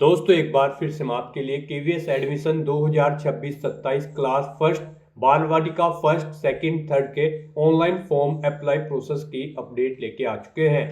दोस्तों एक बार फिर से मैं आपके लिए केवीएस एडमिशन 2026-27 क्लास फर्स्ट बाल वाटिका फर्स्ट सेकंड थर्ड के ऑनलाइन फॉर्म अप्लाई प्रोसेस की अपडेट लेके आ चुके हैं।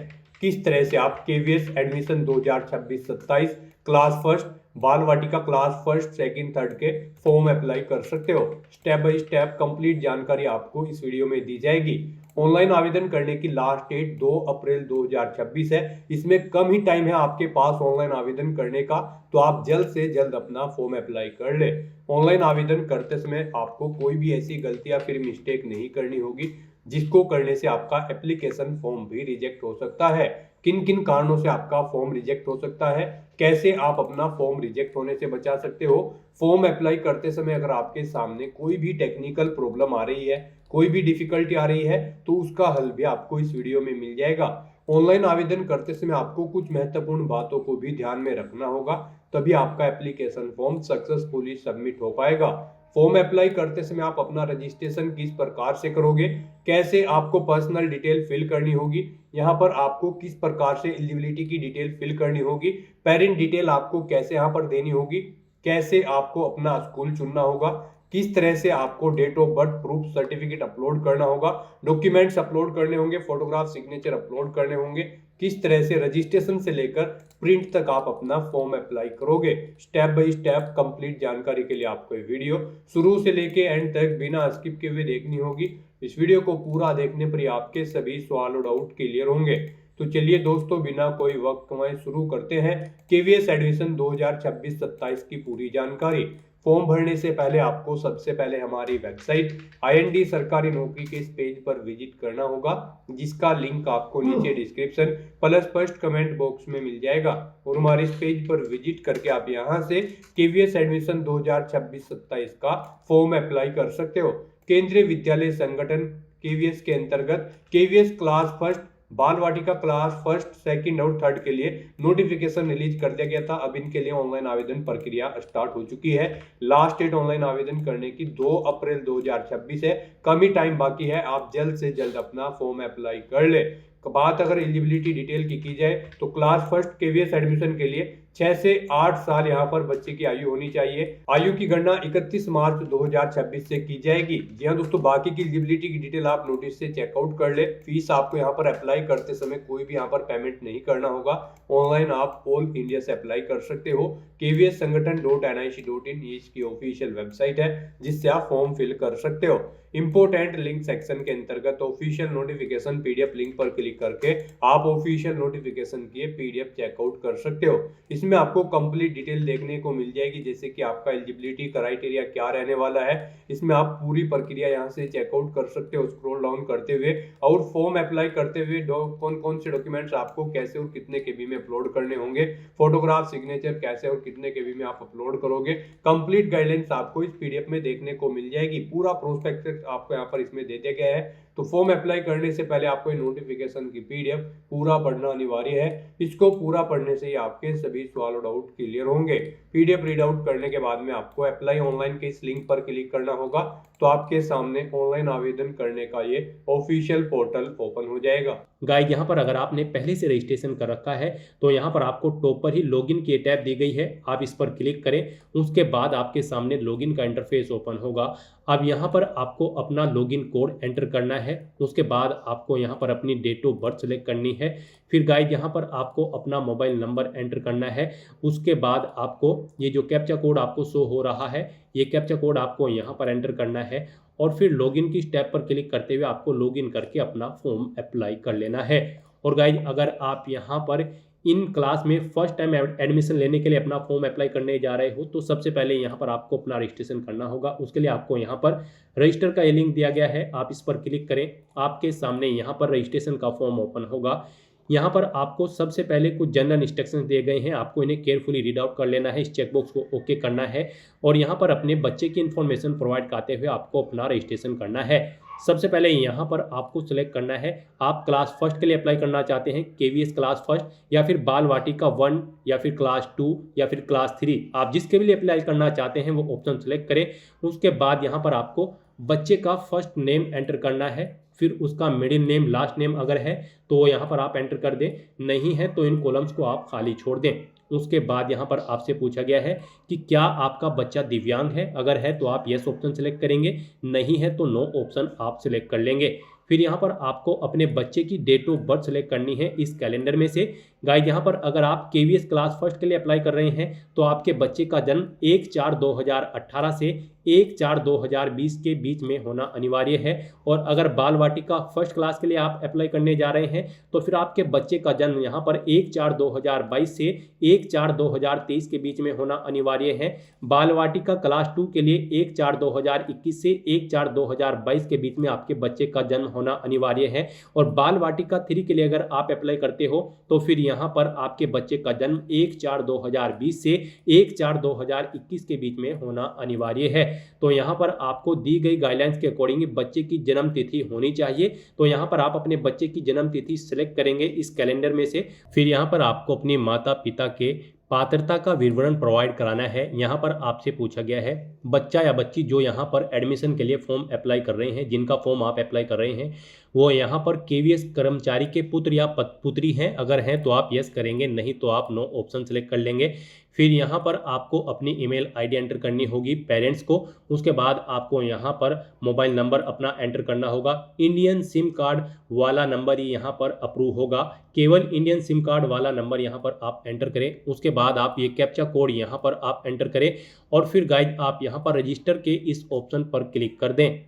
किस तरह से आप केवीएस एडमिशन 2026-27 क्लास फर्स्ट बाल वाटिका क्लास फर्स्ट सेकंड थर्ड के फॉर्म अप्लाई कर सकते हो, स्टेप बाय स्टेप कंप्लीट जानकारी आपको इस वीडियो में दी जाएगी। ऑनलाइन आवेदन करने की लास्ट डेट 2 अप्रैल 2026 है। इसमें कम ही टाइम है आपके पास ऑनलाइन आवेदन करने का, तो आप जल्द से जल्द अपना फॉर्म अप्लाई कर ले। ऑनलाइन आवेदन करते समय आपको कोई भी ऐसी गलती या फिर मिस्टेक नहीं करनी होगी जिसको करने से आपका एप्लीकेशन फॉर्म भी रिजेक्ट हो सकता है। किन किन कारणों से आपका फॉर्म रिजेक्ट हो सकता है, कैसे आप अपना फॉर्म रिजेक्ट होने से बचा सकते हो। फॉर्म अप्लाई करते समय अगर आपके सामने कोई भी टेक्निकल प्रॉब्लम आ रही है, कोई भी डिफिकल्टी आ रही है, तो उसका हल भी आपको इस वीडियो में मिल जाएगा। ऑनलाइन आवेदन करते समय आपको कुछ महत्वपूर्ण बातों को भी ध्यान में रखना होगा, तभी आपका एप्लीकेशन फॉर्म सक्सेसफुली सबमिट हो पाएगा। फॉर्म अप्लाई करते समय आप अपना रजिस्ट्रेशन किस प्रकार से करोगे, कैसे आपको पर्सनल डिटेल फिल करनी होगी, यहाँ पर आपको किस प्रकार से एलिजिबिलिटी की डिटेल फिल करनी होगी, पेरेंट डिटेल आपको कैसे यहाँ पर देनी होगी, कैसे आपको अपना स्कूल चुनना होगा, किस तरह से आपको date of birth proof certificate upload करना होगा, डॉक्यूमेंट्स अपलोड करने होंगे, फोटोग्राफ सिग्नेचर अपलोड करने होंगे, किस तरह से रजिस्ट्रेशन से लेकर प्रिंट तक आप अपना फॉर्म अप्लाई करोगे। स्टेप बाय स्टेप कंप्लीट जानकारी के लिए आपको ये वीडियो शुरू से लेके एंड तक बिना स्किप किए हुए देखनी होगी। इस वीडियो को पूरा देखने पर ही आपके सभी सवाल और डाउट क्लियर होंगे। तो चलिए दोस्तों बिना कोई वक्त गंवाए शुरू करते हैं केवीएस एडमिशन 2026-27 की पूरी जानकारी। फॉर्म भरने से पहले आपको सबसे पहले हमारी वेबसाइट आईएनडी सरकारी नौकरी के इस पेज पर विजिट करना होगा, जिसका लिंक आपको नीचे description plus first comment box में मिल जाएगा। और हमारे इस पेज पर विजिट करके आप यहां से केवीएस एडमिशन 2026-27 का फॉर्म अप्लाई कर सकते हो। केंद्रीय विद्यालय संगठन केवीएस के अंतर्गत केवीएस क्लास फर्स्ट बाल वाटिका क्लास फर्स्ट सेकंड और थर्ड के लिए नोटिफिकेशन रिलीज कर दिया गया था। अब इनके लिए ऑनलाइन आवेदन प्रक्रिया स्टार्ट हो चुकी है। लास्ट डेट ऑनलाइन आवेदन करने की 2 अप्रैल 2026 है। कम ही टाइम बाकी है, आप जल्द से जल्द अपना फॉर्म अप्लाई कर ले। बात अगर एलिजिबिलिटी डिटेल की जाए तो क्लास फर्स्ट केवीएस एडमिशन के लिए 6 से 8 साल यहाँ पर बच्चे की आयु होनी चाहिए। आयु की गणना 31 मार्च 2026 से की जाएगी। जी हाँ दोस्तों, बाकी की एलिजिबिलिटी की डिटेल आप नोटिस से चेकआउट कर ले। फीस आपको यहाँ पर अप्लाई करते समय कोई भी यहाँ पर पेमेंट नहीं करना होगा। ऑनलाइन आप ऑल इंडिया से अप्लाई कर सकते हो। केवीएस संगठन.nic.in ये इसकी ऑफिशियल वेबसाइट है, जिससे आप फॉर्म फिल कर सकते हो। इंपोर्टेंट लिंक सेक्शन के अंतर्गत ऑफिशियल नोटिफिकेशन पीडीएफ लिंक पर क्लिक करके आप ऑफिशियल नोटिफिकेशन की पीडीएफ चेकआउट कर सकते हो। इसमें आपको कंप्लीट डिटेल देखने को मिल जाएगी, जैसे कि आपका एलिजिबिलिटी क्राइटेरिया क्या रहने वाला है। इसमें आप पूरी प्रक्रिया यहां से चेकआउट कर सकते हो स्क्रॉल डाउन करते हुए। और फॉर्म अप्लाई करते हुए कौन कौन से डॉक्यूमेंट्स आपको कैसे और कितने केबी में अपलोड करने होंगे, फोटोग्राफ सिग्नेचर कैसे और कितने केबी में आप अपलोड करोगे, कंप्लीट गाइडलाइंस आपको इस पीडीएफ में देखने को मिल जाएगी। पूरा प्रोस्पेक्टस आपको यहाँ पर इसमें दे दिया गया है। तो फॉर्म अप्लाई करने से पहले आपको नोटिफिकेशन की पीडीएफ पूरा पढ़ना अनिवार्य है। इसको पूरा पढ़ने से ही आपके सभी सवाल और डाउट क्लियर होंगे। पीडीएफ रीड आउट करने के बाद में आपको अप्लाई ऑनलाइन के इस लिंक पर क्लिक करना होगा, तो आपके सामने ऑनलाइन आवेदन करने का ये ऑफिशियल पोर्टल ओपन हो जाएगा। गाइस, यहाँ पर अगर आपने पहले से रजिस्ट्रेशन कर रखा है तो यहाँ पर आपको टॉप पर ही लॉगिन की टैब दी गई है, आप इस पर क्लिक करें। उसके बाद आपके सामने लॉगिन का इंटरफेस ओपन होगा। अब यहाँ पर आपको अपना लॉगिन कोड एंटर करना है। उसके बाद आपको यहाँ पर अपनी डेट ऑफ बर्थ सेलेक्ट करनी है। फिर गाइस, यहाँ पर आपको अपना मोबाइल नंबर एंटर करना है। उसके बाद आपको ये जो कैप्चा कोड आपको शो हो रहा है, ये कैप्चा कोड आपको यहाँ पर एंटर करना है। और फिर लॉगिन की स्टेप पर क्लिक करते हुए आपको लॉगिन करके अपना फॉर्म अप्लाई कर लेना है। और गाइज, अगर आप यहाँ पर इन क्लास में फर्स्ट टाइम एडमिशन लेने के लिए अपना फॉर्म अप्लाई करने जा रहे हो, तो सबसे पहले यहाँ पर आपको अपना रजिस्ट्रेशन करना होगा। उसके लिए आपको यहाँ पर रजिस्टर का ये लिंक दिया गया है, आप इस पर क्लिक करें। आपके सामने यहाँ पर रजिस्ट्रेशन का फॉर्म ओपन होगा। यहाँ पर आपको सबसे पहले कुछ जनरल इंस्ट्रक्शंस दिए गए हैं, आपको इन्हें केयरफुली रीड आउट कर लेना है। इस चेकबॉक्स को ओके करना है और यहाँ पर अपने बच्चे की इन्फॉर्मेशन प्रोवाइड करते हुए आपको अपना रजिस्ट्रेशन करना है। सबसे पहले यहाँ पर आपको सिलेक्ट करना है, आप क्लास फर्स्ट के लिए अप्लाई करना चाहते हैं, केवीएस क्लास फर्स्ट, या फिर बाल वाटिका 1, या फिर क्लास 2, या फिर क्लास 3। आप जिसके भी लिए अप्लाई करना चाहते हैं वो ऑप्शन सिलेक्ट करें। उसके बाद यहाँ पर आपको बच्चे का फर्स्ट नेम एंटर करना है, फिर उसका मिडिल नेम, लास्ट नेम अगर है तो यहाँ पर आप एंटर कर दें, नहीं है तो इन कॉलम्स को आप खाली छोड़ दें। उसके बाद यहाँ पर आपसे पूछा गया है कि क्या आपका बच्चा दिव्यांग है, अगर है तो आप यस ऑप्शन सेलेक्ट करेंगे, नहीं है तो नो ऑप्शन आप सेलेक्ट कर लेंगे। फिर यहाँ पर आपको अपने बच्चे की डेट ऑफ बर्थ सेलेक्ट करनी है इस कैलेंडर में से। गाइस यहाँ पर अगर आप केवीएस क्लास फर्स्ट के लिए अप्लाई कर रहे हैं तो आपके बच्चे का जन्म 1/4/2018 से 1/4/2020 के बीच में होना अनिवार्य है। और अगर बाल वाटिका फर्स्ट क्लास के लिए आप अप्लाई करने जा रहे हैं तो फिर आपके बच्चे का जन्म यहाँ पर 1/4/2022 से 1/4/2023 के बीच में होना अनिवार्य है। बाल वाटिका क्लास 2 के लिए 1/4/2021 से 1/4/2022 के बीच में आपके बच्चे का जन्म होना अनिवार्य है। और बाल वाटिका 3 के लिए अगर आप अप्लाई करते हो तो फिर यहाँ पर आपके बच्चे का जन्म 1/4/2020 से 1/4/2021 के बीच में होना अनिवार्य है। तो यहाँ पर आपको दी गई गाइडलाइंस के अकॉर्डिंग बच्चे की जन्म तिथि होनी चाहिए। तो यहाँ पर आप अपने बच्चे की जन्म तिथि सिलेक्ट करेंगे इस कैलेंडर में से। फिर यहाँ पर आपको अपने माता पिता के पात्रता का विवरण प्रोवाइड कराना है। यहाँ पर आपसे पूछा गया है बच्चा या बच्ची जो यहाँ पर एडमिशन के लिए फॉर्म अप्लाई कर रहे हैं, जिनका फॉर्म आप अप्लाई कर रहे हैं वो यहाँ पर केवीएस कर्मचारी के पुत्र या पुत्री हैं, अगर हैं तो आप यस करेंगे, नहीं तो आप नो ऑप्शन सेलेक्ट कर लेंगे। फिर यहाँ पर आपको अपनी ईमेल आईडी एंटर करनी होगी पेरेंट्स को। उसके बाद आपको यहाँ पर मोबाइल नंबर अपना एंटर करना होगा। इंडियन सिम कार्ड वाला नंबर ही यहाँ पर अप्रूव होगा, केवल इंडियन सिम कार्ड वाला नंबर यहाँ पर आप एंटर करें। उसके बाद आप ये कैप्चा कोड यहाँ पर आप एंटर करें और फिर गाइड आप यहाँ पर रजिस्टर के इस ऑप्शन पर क्लिक कर दें।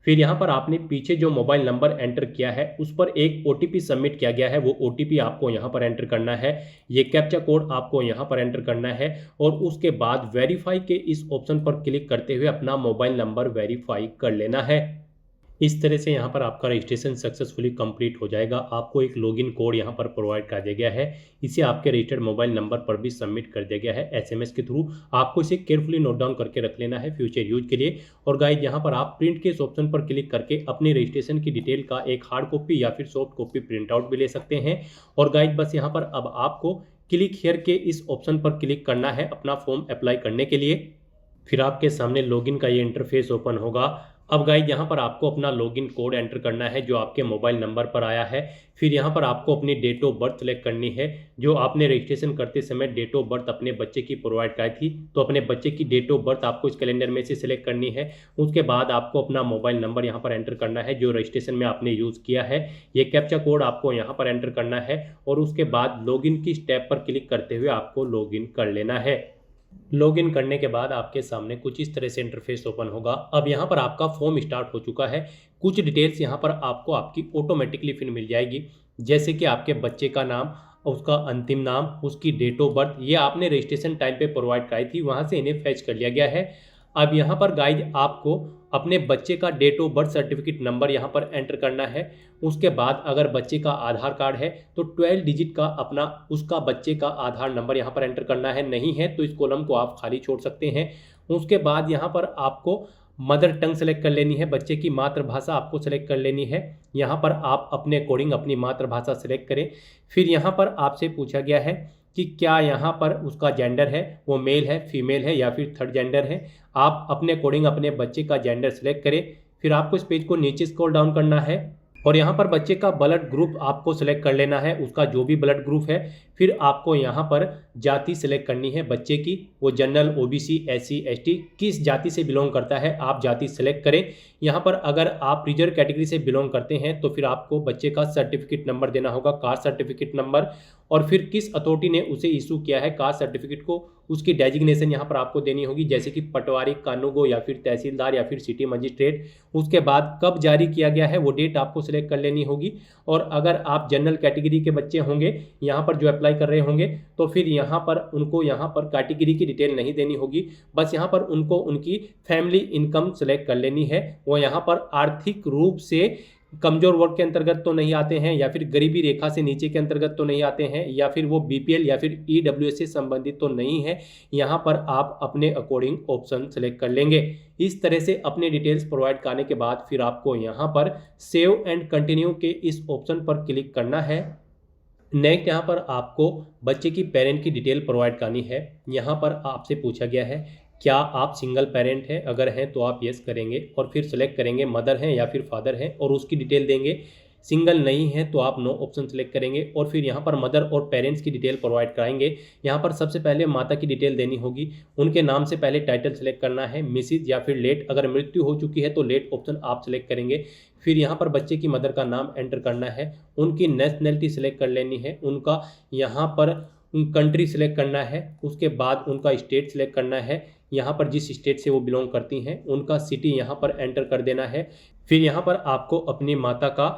फिर यहाँ पर आपने पीछे जो मोबाइल नंबर एंटर किया है उस पर एक OTP सबमिट किया गया है, वो OTP आपको यहाँ पर एंटर करना है। ये कैप्चा कोड आपको यहाँ पर एंटर करना है और उसके बाद वेरीफाई के इस ऑप्शन पर क्लिक करते हुए अपना मोबाइल नंबर वेरीफाई कर लेना है। इस तरह से यहाँ पर आपका रजिस्ट्रेशन सक्सेसफुली कंप्लीट हो जाएगा। आपको एक लॉगिन कोड यहाँ पर प्रोवाइड कर दिया गया है, इसे आपके रजिस्टर्ड मोबाइल नंबर पर भी सबमिट कर दिया गया है SMS के थ्रू। आपको इसे केयरफुली नोट डाउन करके रख लेना है फ्यूचर यूज के लिए। और गाइड यहाँ पर आप प्रिंट के इस ऑप्शन पर क्लिक करके अपने रजिस्ट्रेशन की डिटेल का एक हार्ड कॉपी या फिर सॉफ्ट कॉपी प्रिंट आउट भी ले सकते हैं। और गाइड बस यहाँ पर अब आपको क्लिक हियर के इस ऑप्शन पर क्लिक करना है अपना फॉर्म अप्लाई करने के लिए। फिर आपके सामने लॉगिन का ये इंटरफेस ओपन होगा। अब गाइज यहाँ पर आपको अपना लॉगिन कोड एंटर करना है जो आपके मोबाइल नंबर पर आया है। फिर यहाँ पर आपको अपनी डेट ऑफ बर्थ सेलेक्ट करनी है, जो आपने रजिस्ट्रेशन करते समय डेट ऑफ बर्थ अपने बच्चे की प्रोवाइड कराई थी। तो अपने बच्चे की डेट ऑफ बर्थ आपको इस कैलेंडर में से सिलेक्ट करनी है। उसके बाद आपको अपना मोबाइल नंबर यहाँ पर एंटर करना है जो रजिस्ट्रेशन में आपने यूज़ किया है। ये कैप्चा कोड आपको यहाँ पर एंटर करना है और उसके बाद लॉगिन की स्टेप पर क्लिक करते हुए आपको लॉगिन कर लेना है। लॉगिन करने के बाद आपके सामने कुछ इस तरह से इंटरफेस ओपन होगा। अब यहाँ पर आपका फॉर्म स्टार्ट हो चुका है। कुछ डिटेल्स यहाँ पर आपको आपकी ऑटोमेटिकली फिर मिल जाएगी, जैसे कि आपके बच्चे का नाम, उसका अंतिम नाम, उसकी डेट ऑफ बर्थ, ये आपने रजिस्ट्रेशन टाइम पे प्रोवाइड कराई थी, वहाँ से इन्हें फैच कर लिया गया है। अब यहाँ पर गाइड आपको अपने बच्चे का date of birth certificate number यहाँ पर एंटर करना है। उसके बाद अगर बच्चे का आधार कार्ड है तो 12 डिजिट का अपना उसका बच्चे का आधार नंबर यहाँ पर एंटर करना है, नहीं है तो इस कॉलम को आप खाली छोड़ सकते हैं। उसके बाद यहाँ पर आपको मदर टंग सेलेक्ट कर लेनी है, बच्चे की मातृभाषा आपको सेलेक्ट कर लेनी है। यहाँ पर आप अपने अकॉर्डिंग अपनी मातृभाषा सेलेक्ट करें। फिर यहाँ पर आपसे पूछा गया है कि क्या यहाँ पर उसका जेंडर है वो मेल है, फीमेल है या फिर थर्ड जेंडर है। आप अपने अकॉर्डिंग अपने बच्चे का जेंडर सेलेक्ट करें। फिर आपको इस पेज को नीचे स्क्रॉल डाउन करना है और यहाँ पर बच्चे का ब्लड ग्रुप आपको सेलेक्ट कर लेना है, उसका जो भी ब्लड ग्रुप है। फिर आपको यहाँ पर जाति सेलेक्ट करनी है बच्चे की, वो जनरल, OBC, SC, ST किस जाति से बिलोंग करता है आप जाति सेलेक्ट करें। यहाँ पर अगर आप रिजर्व कैटेगरी से बिलोंग करते हैं तो फिर आपको बच्चे का सर्टिफिकेट नंबर देना होगा, कास्ट सर्टिफिकेट नंबर, और फिर किस अथॉरिटी ने उसे इशू किया है कास्ट सर्टिफिकेट को, उसकी डेजिग्नेशन यहाँ पर आपको देनी होगी, जैसे कि पटवारी, कानूगो या फिर तहसीलदार या फिर सिटी मजिस्ट्रेट। उसके बाद कब जारी किया गया है वो डेट आपको सिलेक्ट कर लेनी होगी। और अगर आप जनरल कैटेगरी के बच्चे होंगे यहाँ पर जो अप्लाई कर रहे होंगे तो फिर यहाँ पर उनको यहाँ पर कैटेगरी की डिटेल नहीं देनी होगी, बस यहाँ पर उनको उनकी फैमिली इनकम सेलेक्ट कर लेनी है। वो यहाँ पर आर्थिक रूप से कमजोर वर्ग के अंतर्गत तो नहीं आते हैं या फिर गरीबी रेखा से नीचे के अंतर्गत तो नहीं आते हैं या फिर वो BPL या फिर EWS से संबंधित तो नहीं है। यहाँ पर आप अपने अकॉर्डिंग ऑप्शन सेलेक्ट कर लेंगे। इस तरह से अपने डिटेल्स प्रोवाइड करने के बाद फिर आपको यहाँ पर सेव एंड कंटिन्यू के इस ऑप्शन पर क्लिक करना है। नेक्स्ट यहाँ पर आपको बच्चे की पेरेंट की डिटेल प्रोवाइड करनी है। यहाँ पर आपसे पूछा गया है क्या आप सिंगल पेरेंट हैं, अगर हैं तो आप यस करेंगे और फिर सेलेक्ट करेंगे मदर हैं या फिर फादर हैं और उसकी डिटेल देंगे। सिंगल नहीं है तो आप नो ऑप्शन सेलेक्ट करेंगे और फिर यहाँ पर मदर और पेरेंट्स की डिटेल प्रोवाइड कराएंगे। यहाँ पर सबसे पहले माता की डिटेल देनी होगी। उनके नाम से पहले टाइटल सेलेक्ट करना है, मिसिज या फिर लेट। अगर मृत्यु हो चुकी है तो लेट ऑप्शन आप सेलेक्ट करेंगे। फिर यहाँ पर बच्चे की मदर का नाम एंटर करना है, उनकी नेशनैलिटी सेलेक्ट कर लेनी है, उनका यहाँ पर कंट्री सेलेक्ट करना है, उसके बाद उनका स्टेट सेलेक्ट करना है, यहाँ पर जिस स्टेट से वो बिलोंग करती हैं उनका सिटी यहाँ पर एंटर कर देना है। फिर यहाँ पर आपको अपनी माता का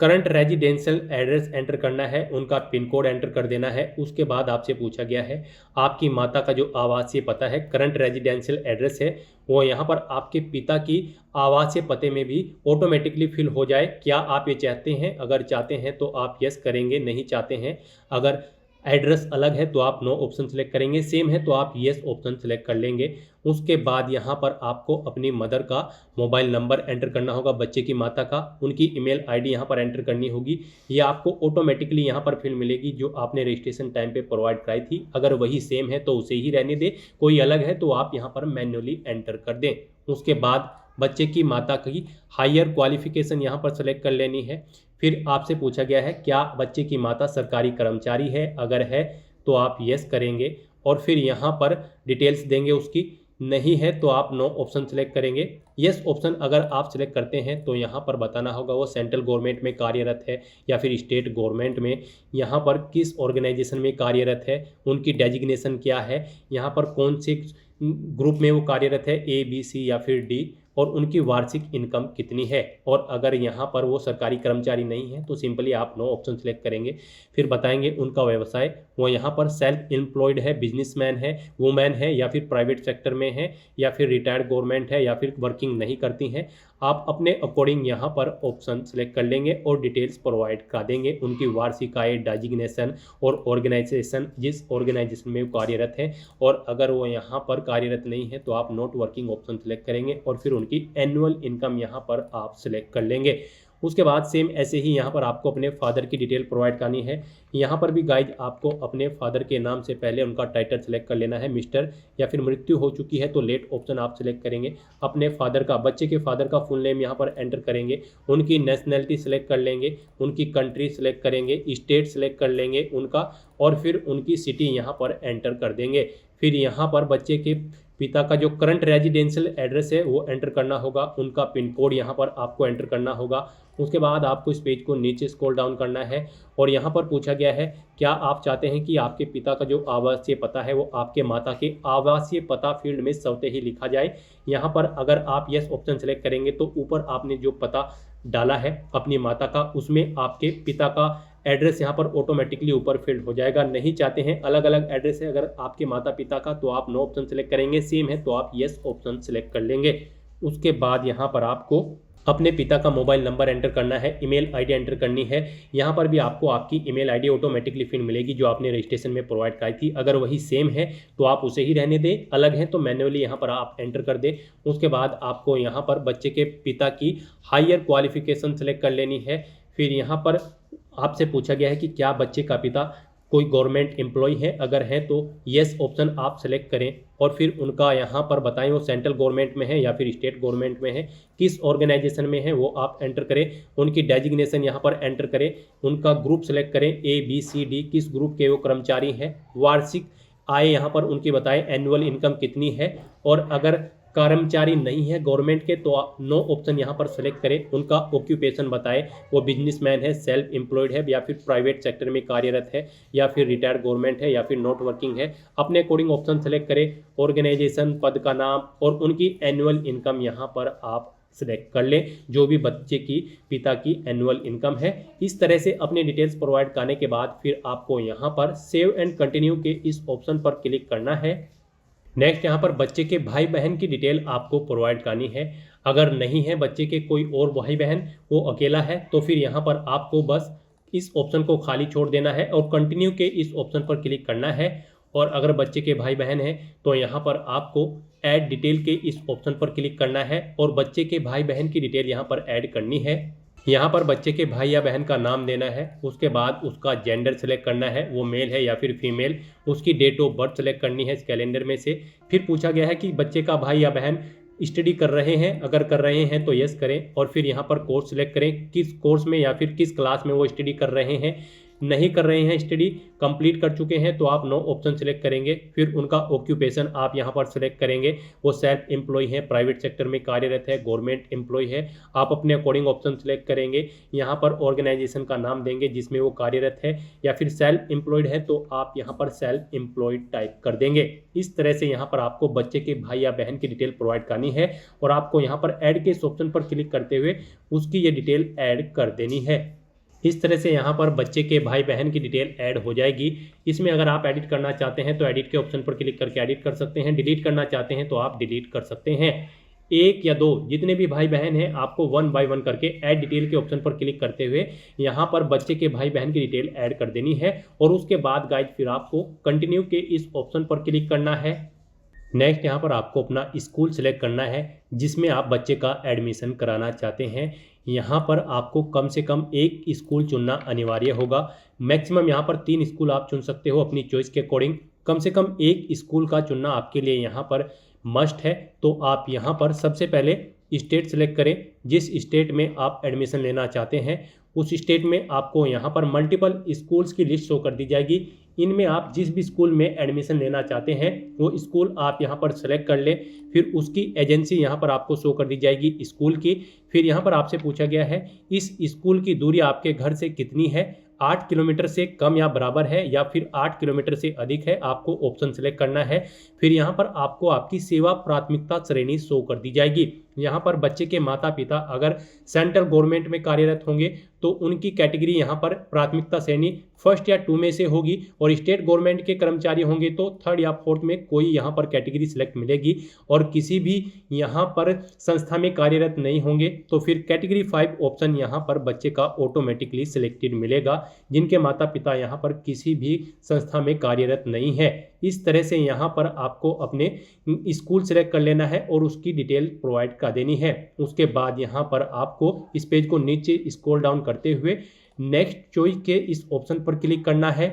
करंट रेजिडेंशियल एड्रेस एंटर करना है, उनका पिन कोड एंटर कर देना है। उसके बाद आपसे पूछा गया है आपकी माता का जो आवासीय पता है, करंट रेजिडेंशियल एड्रेस है, वो यहाँ पर आपके पिता की आवासीय पते में भी ऑटोमेटिकली फिल हो जाए। क्या आप ये चाहते हैं? अगर चाहते हैं तो आप यस करेंगे, नहीं चाहते हैं, अगर एड्रेस अलग है तो आप नो ऑप्शन सेलेक्ट करेंगे, सेम है तो आप येस ऑप्शन सेलेक्ट कर लेंगे। उसके बाद यहाँ पर आपको अपनी मदर का मोबाइल नंबर एंटर करना होगा, बच्चे की माता का, उनकी ईमेल आईडी यहाँ पर एंटर करनी होगी। ये आपको ऑटोमेटिकली यहाँ पर फिल मिलेगी जो आपने रजिस्ट्रेशन टाइम पे प्रोवाइड कराई थी। अगर वही सेम है तो उसे ही रहने दें, कोई अलग है तो आप यहाँ पर मैन्युअली एंटर कर दें। उसके बाद बच्चे की माता की हायर क्वालिफिकेशन यहाँ पर सेलेक्ट कर लेनी है। फिर आपसे पूछा गया है क्या बच्चे की माता सरकारी कर्मचारी है? अगर है तो आप यस करेंगे और फिर यहाँ पर डिटेल्स देंगे उसकी। नहीं है तो आप नो ऑप्शन सेलेक्ट करेंगे। यस ऑप्शन अगर आप सेलेक्ट करते हैं तो यहाँ पर बताना होगा वो सेंट्रल गवर्नमेंट में कार्यरत है या फिर स्टेट गवर्नमेंट में, यहाँ पर किस ऑर्गेनाइजेशन में कार्यरत है, उनकी डेजिग्नेशन क्या है, यहाँ पर कौन से ग्रुप में वो कार्यरत है, ए बी सी या फिर डी, और उनकी वार्षिक इनकम कितनी है। और अगर यहाँ पर वो सरकारी कर्मचारी नहीं है तो सिंपली आप नो ऑप्शन सेलेक्ट करेंगे। फिर बताएंगे उनका व्यवसाय, वो यहाँ पर सेल्फ एम्प्लॉयड है, बिजनेसमैन है, वुमेन है या फिर प्राइवेट सेक्टर में है या फिर रिटायर्ड गवर्नमेंट है या फिर वर्किंग नहीं करती हैं। आप अपने अकॉर्डिंग यहाँ पर ऑप्शन सेलेक्ट कर लेंगे और डिटेल्स प्रोवाइड करा देंगे, उनकी वार्षिक आय, डेजिग्नेशन और ऑर्गेनाइजेशन, जिस ऑर्गेनाइजेशन में वो कार्यरत है। और अगर वो यहाँ पर कार्यरत नहीं है तो आप नॉट वर्किंग ऑप्शन सेलेक्ट करेंगे और फिर उनकी एनुअल इनकम यहाँ पर आप सेलेक्ट कर लेंगे। उसके बाद सेम ऐसे ही यहाँ पर आपको अपने फादर की डिटेल प्रोवाइड करनी है। यहाँ पर भी गाइज आपको अपने फादर के नाम से पहले उनका टाइटल सेलेक्ट कर लेना है, मिस्टर, या फिर मृत्यु हो चुकी है तो लेट ऑप्शन आप सेलेक्ट करेंगे। अपने फादर का, बच्चे के फादर का फुल नेम यहाँ पर एंटर करेंगे, उनकी नेशनैलिटी सेलेक्ट कर लेंगे, उनकी कंट्री सेलेक्ट करेंगे, स्टेट सेलेक्ट कर लेंगे उनका, और फिर उनकी सिटी यहाँ पर एंटर कर देंगे। फिर यहाँ पर बच्चे के पिता का जो करंट रेजिडेंशियल एड्रेस है वो एंटर करना होगा, उनका पिन कोड यहाँ पर आपको एंटर करना होगा। उसके बाद आपको इस पेज को नीचे स्क्रॉल डाउन करना है और यहाँ पर पूछा गया है क्या आप चाहते हैं कि आपके पिता का जो आवासीय पता है वो आपके माता के आवासीय पता फील्ड में स्वतः ही लिखा जाए। यहाँ पर अगर आप यस ऑप्शन सेलेक्ट करेंगे तो ऊपर आपने जो पता डाला है अपनी माता का, उसमें आपके पिता का एड्रेस यहाँ पर ऑटोमेटिकली ऊपर फिल्ड हो जाएगा। नहीं चाहते हैं, अलग अलग एड्रेस है अगर आपके माता पिता का, तो आप नो ऑप्शन सेलेक्ट करेंगे, सेम है तो आप यस ऑप्शन सेलेक्ट कर लेंगे। उसके बाद यहाँ पर आपको अपने पिता का मोबाइल नंबर एंटर करना है, ईमेल आईडी एंटर करनी है। यहाँ पर भी आपको आपकी ईमेल आईडी ऑटोमेटिकली फिर मिलेगी जो आपने रजिस्ट्रेशन में प्रोवाइड कराई थी। अगर वही सेम है तो आप उसे ही रहने दें, अलग है तो मैन्युअली यहाँ पर आप एंटर कर दें। उसके बाद आपको यहाँ पर बच्चे के पिता की हायर क्वालिफिकेशन सेलेक्ट कर लेनी है। फिर यहाँ पर आपसे पूछा गया है कि क्या बच्चे का पिता कोई गवर्नमेंट एम्प्लॉय है, अगर है तो येस ऑप्शन आप सेलेक्ट करें और फिर उनका यहाँ पर बताएं वो सेंट्रल गवर्नमेंट में है या फिर स्टेट गवर्नमेंट में है, किस ऑर्गेनाइजेशन में है वो आप एंटर करें, उनकी डेजिग्नेशन यहाँ पर एंटर करें, उनका ग्रुप सेलेक्ट करें, ए बी सी डी, किस ग्रुप के वो कर्मचारी हैं, वार्षिक आय यहाँ पर उनकी बताएं, एनुअल इनकम कितनी है, और अगर कर्मचारी नहीं है गवर्नमेंट के तो नो ऑप्शन यहाँ पर सेलेक्ट करें, उनका ऑक्यूपेशन बताएं, वो बिजनेसमैन है, सेल्फ एम्प्लॉयड है या फिर प्राइवेट सेक्टर में कार्यरत है या फिर रिटायर्ड गवर्नमेंट है या फिर नॉट वर्किंग है। अपने अकॉर्डिंग ऑप्शन सेलेक्ट करें, ऑर्गेनाइजेशन, पद का नाम और उनकी एनुअल इनकम यहाँ पर आप सेलेक्ट कर लें, जो भी बच्चे की पिता की एनुअल इनकम है। इस तरह से अपनी डिटेल्स प्रोवाइड करने के बाद फिर आपको यहाँ पर सेव एंड कंटिन्यू के इस ऑप्शन पर क्लिक करना है। नेक्स्ट यहाँ पर बच्चे के भाई बहन की डिटेल आपको प्रोवाइड करनी है। अगर नहीं है बच्चे के कोई और भाई बहन, वो अकेला है, तो फिर यहाँ पर आपको बस इस ऑप्शन को खाली छोड़ देना है और कंटिन्यू के इस ऑप्शन पर क्लिक करना है। और अगर बच्चे के भाई बहन हैं तो यहाँ पर आपको ऐड डिटेल के इस ऑप्शन पर क्लिक करना है और बच्चे के भाई बहन की डिटेल यहाँ पर ऐड करनी है। यहाँ पर बच्चे के भाई या बहन का नाम देना है, उसके बाद उसका जेंडर सेलेक्ट करना है, वो मेल है या फिर फीमेल, उसकी डेट ऑफ बर्थ सेलेक्ट करनी है इस कैलेंडर में से। फिर पूछा गया है कि बच्चे का भाई या बहन स्टडी कर रहे हैं, अगर कर रहे हैं तो यस करें और फिर यहाँ पर कोर्स सिलेक्ट करें, किस कोर्स में या फिर किस क्लास में वो स्टडी कर रहे हैं। नहीं कर रहे हैं स्टडी, कंप्लीट कर चुके हैं तो आप नो ऑप्शन सेलेक्ट करेंगे। फिर उनका ऑक्यूपेशन आप यहाँ पर सेलेक्ट करेंगे, वो सेल्फ एम्प्लॉय है, प्राइवेट सेक्टर में कार्यरत है, गवर्नमेंट एम्प्लॉय है, आप अपने अकॉर्डिंग ऑप्शन सेलेक्ट करेंगे। यहाँ पर ऑर्गेनाइजेशन का नाम देंगे जिसमें वो कार्यरत है, या फिर सेल्फ एम्प्लॉयड है तो आप यहाँ पर सेल्फ एम्प्लॉयड टाइप कर देंगे। इस तरह से यहाँ पर आपको बच्चे के भाई या बहन की डिटेल प्रोवाइड करनी है और आपको यहाँ पर ऐड के इस ऑप्शन पर क्लिक करते हुए उसकी ये डिटेल ऐड कर देनी है। इस तरह से यहाँ पर बच्चे के भाई बहन की डिटेल ऐड हो जाएगी। इसमें अगर आप एडिट करना चाहते हैं तो एडिट के ऑप्शन पर क्लिक करके एडिट कर सकते हैं, डिलीट करना चाहते हैं तो आप डिलीट कर सकते हैं। एक या दो जितने भी भाई बहन हैं आपको 1 बाय 1 करके ऐड डिटेल के ऑप्शन पर क्लिक करते हुए यहाँ पर बच्चे के भाई बहन की डिटेल ऐड कर देनी है और उसके बाद गाइज फिर आपको कंटिन्यू के इस ऑप्शन पर क्लिक करना है। नेक्स्ट यहाँ पर आपको अपना स्कूल सेलेक्ट करना है जिसमें आप बच्चे का एडमिशन कराना चाहते हैं। यहाँ पर आपको कम से कम एक स्कूल चुनना अनिवार्य होगा। मैक्सिमम यहाँ पर 3 स्कूल आप चुन सकते हो अपनी चॉइस के अकॉर्डिंग। कम से कम एक स्कूल का चुनना आपके लिए यहाँ पर मस्ट है। तो आप यहाँ पर सबसे पहले स्टेट सेलेक्ट करें, जिस स्टेट में आप एडमिशन लेना चाहते हैं उस स्टेट में आपको यहाँ पर मल्टीपल स्कूल्स की लिस्ट शो कर दी जाएगी। इनमें आप जिस भी स्कूल में एडमिशन लेना चाहते हैं वो स्कूल आप यहाँ पर सेलेक्ट कर लें। फिर उसकी एजेंसी यहाँ पर आपको शो कर दी जाएगी स्कूल की। फिर यहाँ पर आपसे पूछा गया है इस स्कूल की दूरी आपके घर से कितनी है, 8 किलोमीटर से कम या बराबर है या फिर 8 किलोमीटर से अधिक है, आपको ऑप्शन सेलेक्ट करना है। फिर यहाँ पर आपको आपकी सेवा प्राथमिकता श्रेणी शो कर दी जाएगी। यहाँ पर बच्चे के माता पिता अगर सेंट्रल गवर्नमेंट में कार्यरत होंगे तो उनकी कैटेगरी यहाँ पर प्राथमिकता श्रेणी 1 या 2 में से होगी, और स्टेट गवर्नमेंट के कर्मचारी होंगे तो 3rd या 4th में कोई यहाँ पर कैटेगरी सिलेक्ट मिलेगी, और किसी भी यहाँ पर संस्था में कार्यरत नहीं होंगे तो फिर कैटेगरी 5 ऑप्शन यहाँ पर बच्चे का ऑटोमेटिकली सिलेक्टेड मिलेगा, जिनके माता पिता यहाँ पर किसी भी संस्था में कार्यरत नहीं है। इस तरह से यहाँ पर आपको अपने स्कूल सेलेक्ट कर लेना है और उसकी डिटेल प्रोवाइड कर देनी है। उसके बाद यहाँ पर आपको इस पेज को नीचे स्क्रॉल डाउन करते हुए नेक्स्ट चॉइस के इस ऑप्शन पर क्लिक करना है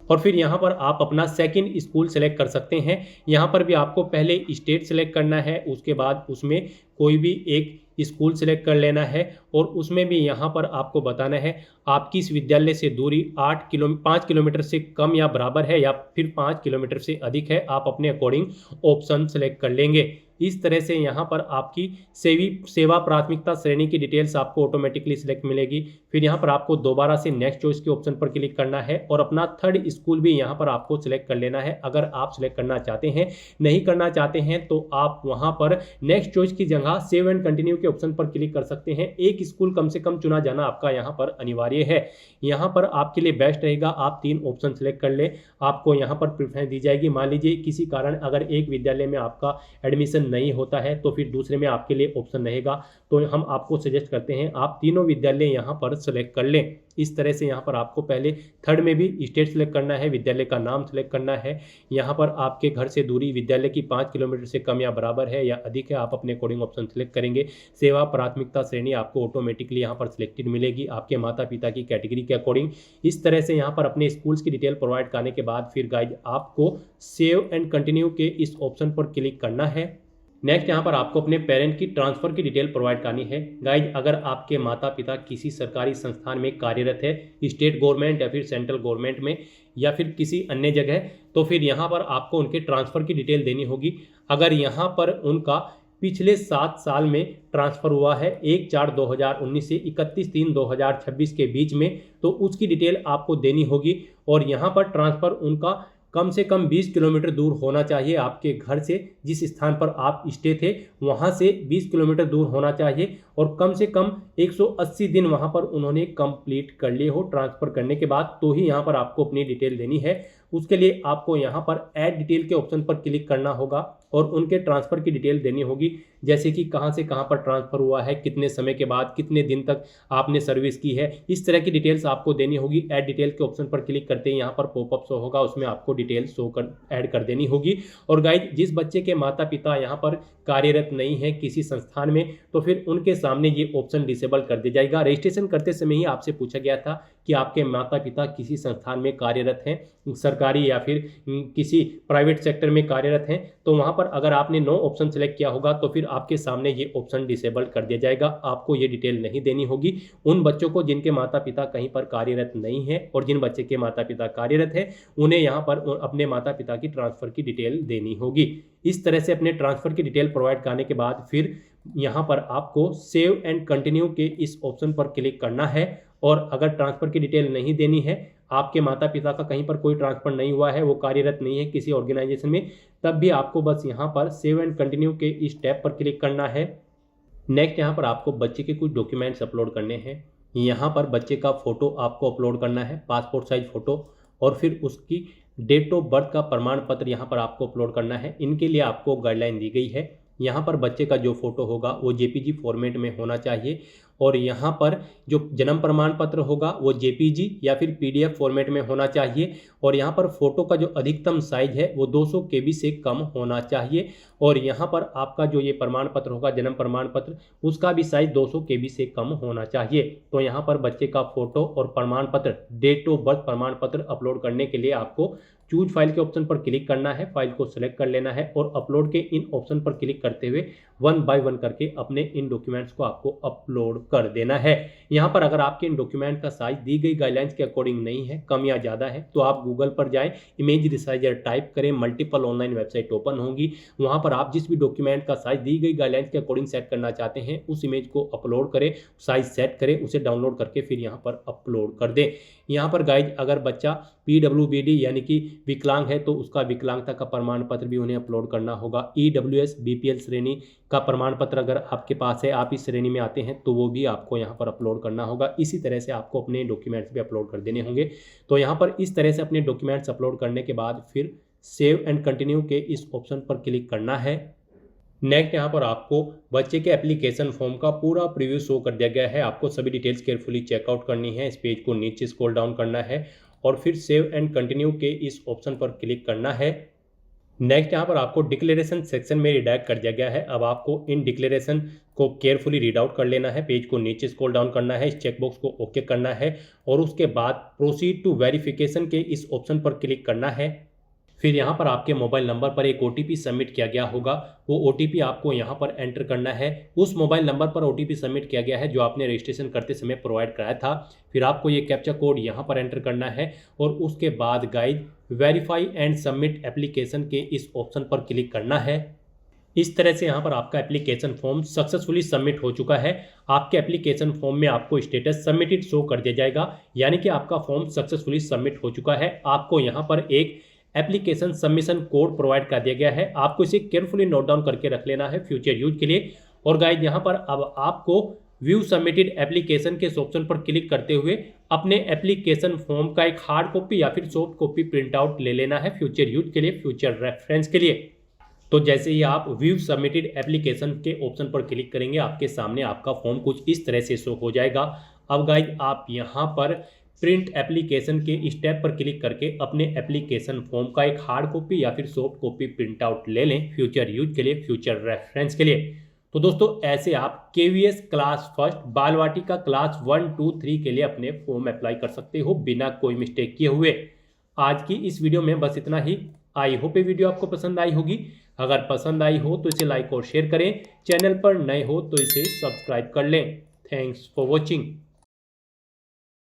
और फिर यहाँ पर आप अपना सेकंड स्कूल सेलेक्ट कर सकते हैं। यहाँ पर भी आपको पहले स्टेट सेलेक्ट करना है, उसके बाद उसमें कोई भी एक स्कूल सेलेक्ट कर लेना है और उसमें भी यहाँ पर आपको बताना है आपकी इस विद्यालय से दूरी 5 किलोमीटर से कम या बराबर है या फिर 5 किलोमीटर से अधिक है। आप अपने अकॉर्डिंग ऑप्शन सेलेक्ट कर लेंगे। इस तरह से यहाँ पर आपकी सेवा प्राथमिकता श्रेणी की डिटेल्स आपको ऑटोमेटिकली सिलेक्ट मिलेगी। फिर यहाँ पर आपको दोबारा से नेक्स्ट चॉइस के ऑप्शन पर क्लिक करना है और अपना 3rd स्कूल भी यहाँ पर आपको सिलेक्ट कर लेना है अगर आप सिलेक्ट करना चाहते हैं। नहीं करना चाहते हैं तो आप वहाँ पर नेक्स्ट चॉइस की जगह सेव एंड कंटिन्यू के ऑप्शन पर क्लिक कर सकते हैं। एक स्कूल कम से कम चुना जाना आपका यहाँ पर अनिवार्य है। यहाँ पर आपके लिए बेस्ट रहेगा आप 3 ऑप्शन सेलेक्ट कर ले, आपको यहाँ पर प्रेफरेंस दी जाएगी। मान लीजिए किसी कारण अगर एक विद्यालय में आपका एडमिशन नहीं होता है तो फिर दूसरे में आपके लिए ऑप्शन रहेगा, तो हम आपको सजेस्ट करते हैं आप तीनों विद्यालय यहाँ पर सेलेक्ट कर लें। इस तरह से यहाँ पर आपको पहले 3rd में भी स्टेट सेलेक्ट करना है, विद्यालय का नाम सेलेक्ट करना है। यहाँ पर आपके घर से दूरी विद्यालय की 5 किलोमीटर से कम या बराबर है या अधिक है, आप अपने अकॉर्डिंग ऑप्शन सेलेक्ट करेंगे। सेवा प्राथमिकता श्रेणी आपको ऑटोमेटिकली यहाँ पर सिलेक्टेड मिलेगी आपके माता पिता की कैटेगरी के अकॉर्डिंग। इस तरह से यहाँ पर अपने स्कूल्स की डिटेल प्रोवाइड करने के बाद फिर गाइज आपको सेव एंड कंटिन्यू के इस ऑप्शन पर क्लिक करना है। नेक्स्ट यहाँ पर आपको अपने पेरेंट की ट्रांसफ़र की डिटेल प्रोवाइड करनी है। गाइज अगर आपके माता पिता किसी सरकारी संस्थान में कार्यरत है, स्टेट गवर्नमेंट या फिर सेंट्रल गवर्नमेंट में या फिर किसी अन्य जगह, तो फिर यहाँ पर आपको उनके ट्रांसफ़र की डिटेल देनी होगी। अगर यहाँ पर उनका पिछले 7 साल में ट्रांसफ़र हुआ है 1/4/2019 से 31/3/2026 के बीच में, तो उसकी डिटेल आपको देनी होगी। और यहाँ पर ट्रांसफ़र उनका कम से कम 20 किलोमीटर दूर होना चाहिए आपके घर से, जिस स्थान पर आप स्टे थे वहाँ से 20 किलोमीटर दूर होना चाहिए और कम से कम 180 दिन वहाँ पर उन्होंने कंप्लीट कर लिए हो ट्रांसफ़र करने के बाद, तो ही यहाँ पर आपको अपनी डिटेल देनी है। उसके लिए आपको यहाँ पर ऐड डिटेल के ऑप्शन पर क्लिक करना होगा और उनके ट्रांसफ़र की डिटेल देनी होगी, जैसे कि कहाँ से कहाँ पर ट्रांसफ़र हुआ है, कितने समय के बाद, कितने दिन तक आपने सर्विस की है, इस तरह की डिटेल्स आपको देनी होगी। ऐड डिटेल के ऑप्शन पर क्लिक करते ही यहाँ पर पॉपअप शो होगा, उसमें आपको डिटेल ऐड कर देनी होगी। और गाइज जिस बच्चे के माता पिता यहाँ पर कार्यरत नहीं है किसी संस्थान में, तो फिर उनके सामने ये ऑप्शन डिसेबल कर दिया जाएगा। रजिस्ट्रेशन करते समय ही आपसे पूछा गया था कि आपके माता पिता किसी संस्थान में कार्यरत हैं, सरकारी या फिर किसी प्राइवेट सेक्टर में कार्यरत हैं, तो वहाँ पर अगर आपने नो ऑप्शन सेलेक्ट किया होगा तो फिर आपके सामने ये ऑप्शन डिसेबल कर दिया जाएगा। आपको ये डिटेल नहीं देनी होगी। उन बच्चों को जिनके माता पिता कहीं पर कार्यरत नहीं है और जिन बच्चे के माता पिता कार्यरत हैं उन्हें यहाँ पर अपने माता पिता की ट्रांसफ़र की डिटेल देनी होगी। इस तरह से अपने ट्रांसफ़र की डिटेल प्रोवाइड करने के बाद फिर यहाँ पर आपको सेव एंड कंटिन्यू के इस ऑप्शन पर क्लिक करना है। और अगर ट्रांसफ़र की डिटेल नहीं देनी है, आपके माता पिता का कहीं पर कोई ट्रांसफ़र नहीं हुआ है, वो कार्यरत नहीं है किसी ऑर्गेनाइजेशन में, तब भी आपको बस यहाँ पर सेव एंड कंटिन्यू के इस टैब पर क्लिक करना है। नेक्स्ट यहाँ पर आपको बच्चे के कुछ डॉक्यूमेंट्स अपलोड करने हैं। यहाँ पर बच्चे का फ़ोटो आपको अपलोड करना है, पासपोर्ट साइज फ़ोटो, और फिर उसकी डेट ऑफ बर्थ का प्रमाण पत्र यहाँ पर आपको अपलोड करना है। इनके लिए आपको गाइडलाइन दी गई है। यहाँ पर बच्चे का जो फ़ोटो होगा वो जेपीजी फॉर्मेट में होना चाहिए, और यहाँ पर जो जन्म प्रमाण पत्र होगा वो जेपीजी या फिर पीडीएफ फॉर्मेट में होना चाहिए, और यहाँ पर फ़ोटो का जो अधिकतम साइज है वो 200 केबी से कम होना चाहिए, और यहाँ पर आपका जो ये प्रमाण पत्र होगा जन्म प्रमाण पत्र, उसका भी साइज 200 केबी से कम होना चाहिए। तो यहाँ पर बच्चे का फ़ोटो और प्रमाण पत्र, डेट ऑफ बर्थ प्रमाण पत्र अपलोड करने के लिए आपको चूज फाइल के ऑप्शन पर क्लिक करना है, फाइल को सिलेक्ट कर लेना है और अपलोड के इन ऑप्शन पर क्लिक करते हुए 1 बाय 1 करके अपने इन डॉक्यूमेंट्स को आपको अपलोड कर देना है। यहाँ पर अगर आपके इन डॉक्यूमेंट का साइज दी गई गाइडलाइंस के अकॉर्डिंग नहीं है, कम या ज़्यादा है, तो आप गूगल पर जाएं, इमेज रिसाइजर टाइप करें, मल्टीपल ऑनलाइन वेबसाइट ओपन होंगी, वहाँ पर आप जिस भी डॉक्यूमेंट का साइज दी गई गाइडलाइंस के अकॉर्डिंग सेट करना चाहते हैं उस इमेज को अपलोड करें, साइज सेट करें, उसे डाउनलोड करके फिर यहाँ पर अपलोड कर दें। यहाँ पर गाइज अगर बच्चा पीडब्ल्यूबीडी यानी कि विकलांग है तो उसका विकलांगता का प्रमाण पत्र भी उन्हें अपलोड करना होगा। ईडब्ल्यूएस बीपीएल श्रेणी का प्रमाण पत्र अगर आपके पास है, आप इस श्रेणी में आते हैं, तो वो भी आपको यहाँ पर अपलोड करना होगा। इसी तरह से आपको अपने डॉक्यूमेंट्स भी अपलोड कर देने होंगे। तो यहाँ पर इस तरह से अपने डॉक्यूमेंट्स अपलोड करने के बाद फिर सेव एंड कंटिन्यू के इस ऑप्शन पर क्लिक करना है। नेक्स्ट यहाँ पर आपको बच्चे के एप्लीकेशन फॉर्म का पूरा प्रीव्यू शो कर दिया गया है। आपको सभी डिटेल्स केयरफुली चेकआउट करनी है। इस पेज को नीचे स्क्रॉल डाउन करना है और फिर सेव एंड कंटिन्यू के इस ऑप्शन पर क्लिक करना है। नेक्स्ट यहाँ पर आपको डिक्लेरेशन सेक्शन में रिडायरेक्ट कर दिया गया है। अब आपको इन डिक्लेरेशन को केयरफुली रीड आउट कर लेना है। पेज को नीचे स्क्रॉल डाउन करना है, इस चेकबॉक्स को ओके करना है और उसके बाद प्रोसीड टू वेरिफिकेशन के इस ऑप्शन पर क्लिक करना है। फिर यहाँ पर आपके मोबाइल नंबर पर एक OTP सबमिट किया गया होगा, वो OTP आपको यहाँ पर एंटर करना है। उस मोबाइल नंबर पर OTP सबमिट किया गया है जो आपने रजिस्ट्रेशन करते समय प्रोवाइड कराया था। फिर आपको ये कैप्चा कोड यहाँ पर एंटर करना है और उसके बाद guide verify and submit application के इस ऑप्शन पर क्लिक करना है। इस तरह से यहाँ पर आपका एप्लीकेशन फॉर्म सक्सेसफुली सबमिट हो चुका है। आपके एप्लीकेशन फॉर्म में आपको स्टेटस सबमिटेड शो कर दिया जाएगा, यानी कि आपका फॉर्म सक्सेसफुली सबमिट हो चुका है। आपको यहाँ पर एक एप्लीकेशन सबमिशन कोड प्रोवाइड कर दिया गया है, आपको इसे केयरफुली नोट डाउन करके रख लेना है फ्यूचर यूज के लिए। और गाइड यहाँ पर अब आपको व्यू सबमिटेड एप्लीकेशन के ऑप्शन पर क्लिक करते हुए अपने एप्लीकेशन फॉर्म का एक हार्ड कॉपी या फिर सॉफ्ट कॉपी प्रिंट आउट ले लेना है फ्यूचर यूज के लिए, फ्यूचर रेफरेंस के लिए। तो जैसे ही आप व्यू सबमिटेड एप्लीकेशन के ऑप्शन पर क्लिक करेंगे आपके सामने आपका फॉर्म कुछ इस तरह से शो हो जाएगा। अब गाइड आप यहाँ पर प्रिंट एप्लीकेशन के स्टेप पर क्लिक करके अपने एप्लीकेशन फॉर्म का एक हार्ड कॉपी या फिर सॉफ्ट कॉपी प्रिंट आउट ले लें फ्यूचर यूज के लिए, फ्यूचर रेफरेंस के लिए। तो दोस्तों ऐसे आप KVS क्लास फर्स्ट बाल वाटिका क्लास 1, 2, 3 के लिए अपने फॉर्म अप्लाई कर सकते हो बिना कोई मिस्टेक किए हुए। आज की इस वीडियो में बस इतना ही। आई होप ये वीडियो आपको पसंद आई होगी। अगर पसंद आई हो तो इसे लाइक और शेयर करें। चैनल पर नए हो तो इसे सब्सक्राइब कर लें। Thanks for watching.